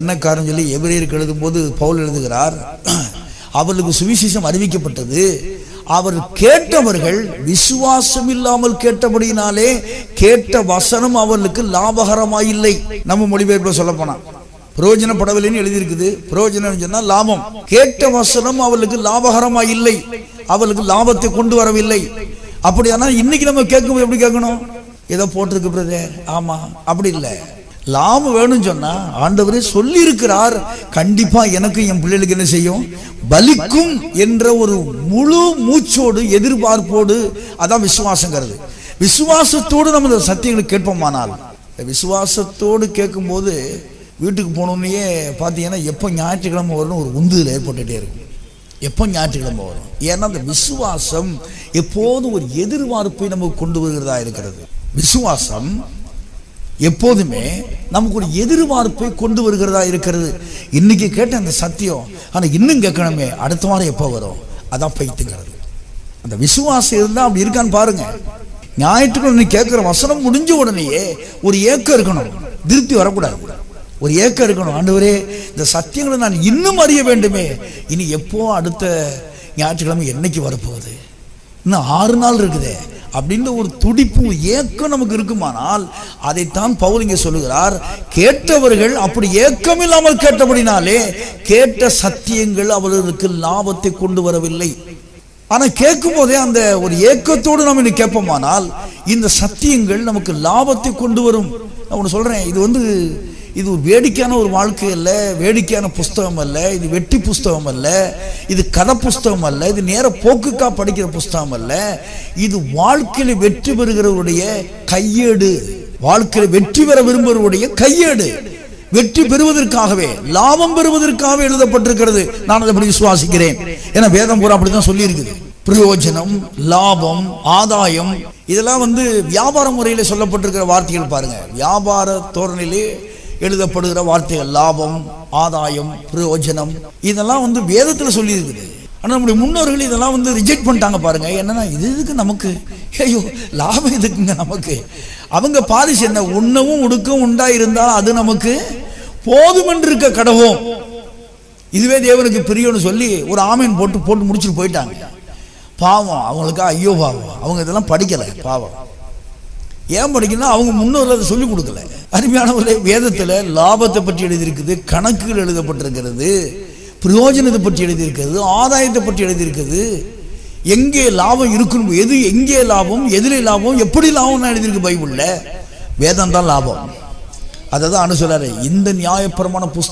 என்ன காரணம் சொல்லி எபிரேயருக்கு எழுதும் போது பவுல் எழுதுகிறார், அவர்களுக்கு சுவிசேஷம் அறிவிக்கப்பட்டது, அவர் கேட்டவர்கள் விசுவாசம் இல்லாமல் கேட்டபடியினாலே கேட்ட வசனம் அவர்களுக்கு லாபகரமாயில்லை. நம்ம மொழிபெயர்ப்புல சொல்ல போனா பிரயோஜனப்படவில்லைன்னு எழுதியிருக்குது. பிரயோஜனம் சொன்னா லாபம். கேட்ட வசனம் அவர்களுக்கு லாபகரமாயில்லை, அவர்களுக்கு லாபத்தை கொண்டு வரவில்லை. அப்படியானா இன்னைக்கு நம்ம கேட்கும்போது எப்படி கேட்கணும்? ஏதோ போட்டிருக்கு பிரதர், ஆமா அப்படி இல்லை. லாபம் வேணும்னு சொன்னா ஆண்டவரே சொல்லி இருக்கிறார், கண்டிப்பா எனக்கு என் பிள்ளைகளுக்கு என்ன செய்யும், பலிக்கும் என்ற ஒரு முழு மூச்சோடு எதிர்பார்ப்போடு, அதான் விசுவாசங்கிறது. விசுவாசத்தோடு நம்ம சத்தியங்களை கேட்போமானால், விசுவாசத்தோடு கேட்கும் போது வீட்டுக்கு போனோன்னே பார்த்தீங்கன்னா எப்போ ஞாயிற்றுக்கிழமை வரும்னு ஒரு உந்துதல் ஏற்பட்டுட்டே இருக்கும். எப்போ ஞாயிற்றுக்கிழமை வரும்? ஏன்னா அந்த விசுவாசம் எப்போதும் ஒரு எதிர்பார்ப்பை நமக்கு கொண்டு வருகிறதா இருக்கிறது. விசுவாசம் எப்போதுமே நமக்கு ஒரு எதிர்பார்ப்பை கொண்டு வருகிறதா இருக்கிறது. இன்னைக்கு கேட்ட அந்த சத்தியம், ஆனா இன்னும் கேட்கணுமே, அடுத்த வாரம் எப்போ வரும், அதான் பைத்துங்கிறது. அந்த விசுவாசம் இருந்தா அப்படி இருக்கான்னு பாருங்க. ஞாயிற்றுக்கிழமை கேட்கிற வசனம் முடிஞ்ச உடனேயே ஒரு ஏக்கம் இருக்கணும், திருப்தி வரக்கூடாது. ஒரு ஏக்கம் இருக்கணும், ஆண்டவரே இந்த சத்தியங்களை நான் இன்னும் அறிய வேண்டுமே, இனி எப்போ அடுத்த ஞாயிற்றுக்கிழமை என்னைக்கு வரப்போகுது, இன்னும் 6 நாள் இருக்குதே அப்படின்னு ஒரு துடிப்பு ஏக்கம் நமக்கு இருக்குமானால், அதைத்தான் பவுல் இங்கே சொல்லுகிறார், கேட்டவர்கள் அப்படி ஏக்கம் இல்லாமல் கேட்டபடினாலே கேட்ட சத்தியங்கள் அவர்களுக்கு லாபத்தை கொண்டு வரவில்லை. ஆனா கேட்கும் போதே அந்த ஒரு ஏக்கத்தோடு நம்ம இன்னைக்கு கேட்போமானால் இந்த சத்தியங்கள் நமக்கு லாபத்தை கொண்டு வரும். நான் ஒன்று சொல்றேன், இது ஒரு வேடிக்கையான ஒரு வாழ்க்கை அல்ல, வேடிக்கையான புஸ்தகம் அல்ல, இது வெட்டி புஸ்தகம் அல்ல, இது கதை புஸ்தகம் அல்ல, இது நேர போக்குக்கா படிக்கிற புஸ்தகம் அல்ல. இது வாழ்க்கையில வெற்றி பெறுகிறவருடைய கையேடு, வாழ்க்கையில வெற்றி பெற விரும்புகிறவருடைய கையேடு. வெற்றி பெறுவதற்காகவே, லாபம் பெறுவதற்காகவே எழுதப்பட்டிருக்கிறது. நான் அதை அப்படி விசுவாசிக்கிறேன். ஏன்னா வேதம் பூரா அப்படிதான் சொல்லி இருக்குது. பிரயோஜனம், லாபம், ஆதாயம், இதெல்லாம் வியாபார முறையில சொல்லப்பட்டிருக்கிற வார்த்தைகள் பாருங்க. வியாபார தோரணையிலே எழுதப்படுகிற வார்த்தைகள் லாபம், ஆதாயம், பிரயோஜனம், இதெல்லாம் வேதத்துல சொல்லி இருக்குது. ஆனா நம்முடைய முன்னோர்கள் இதெல்லாம் ரிஜெக்ட் பண்ணிட்டாங்க பாருங்க. என்னன்னா இது எதுக்கு நமக்கு, ஐயோ லாபம் எதுக்குங்க நமக்கு, அவங்க பாரிசு என்ன, உண்ணவும் உடுக்கவும் உண்டாயிருந்தா அது நமக்கு போதும் என்று இருக்க கடவோம், இதுவே தேவனுக்கு பிரியம்னு சொல்லி ஒரு ஆமீன் போட்டு முடிச்சுட்டு போயிட்டாங்க. பாவம் அவங்களுக்கா, ஐயோ பாவம், அவங்க இதெல்லாம் படிக்கல. பாவம் ஏன் படிக்கணும், அவங்க முன்னோர்கள் அதை சொல்லிக் கொடுக்கல. அருமையானவர்களே, வேதத்துல லாபத்தை பற்றி எழுதியிருக்குது, கணக்குகள் எழுதப்பட்டிருக்கிறது, பிரயோஜனத்தை பற்றி எழுதியிருக்கிறது, ஆதாயத்தை பற்றி எழுதியிருக்கிறது, எங்கே லாபம் இருக்கணும், எது எங்கே லாபம், எதிலே லாபம், எப்படி லாபம் எழுதியிருக்கு பைபிள்ல. வேதம் தான் லாபம். அதை தான் சொல்றாரு, இந்த நியாயப்பிரமாண புஸ்தகம்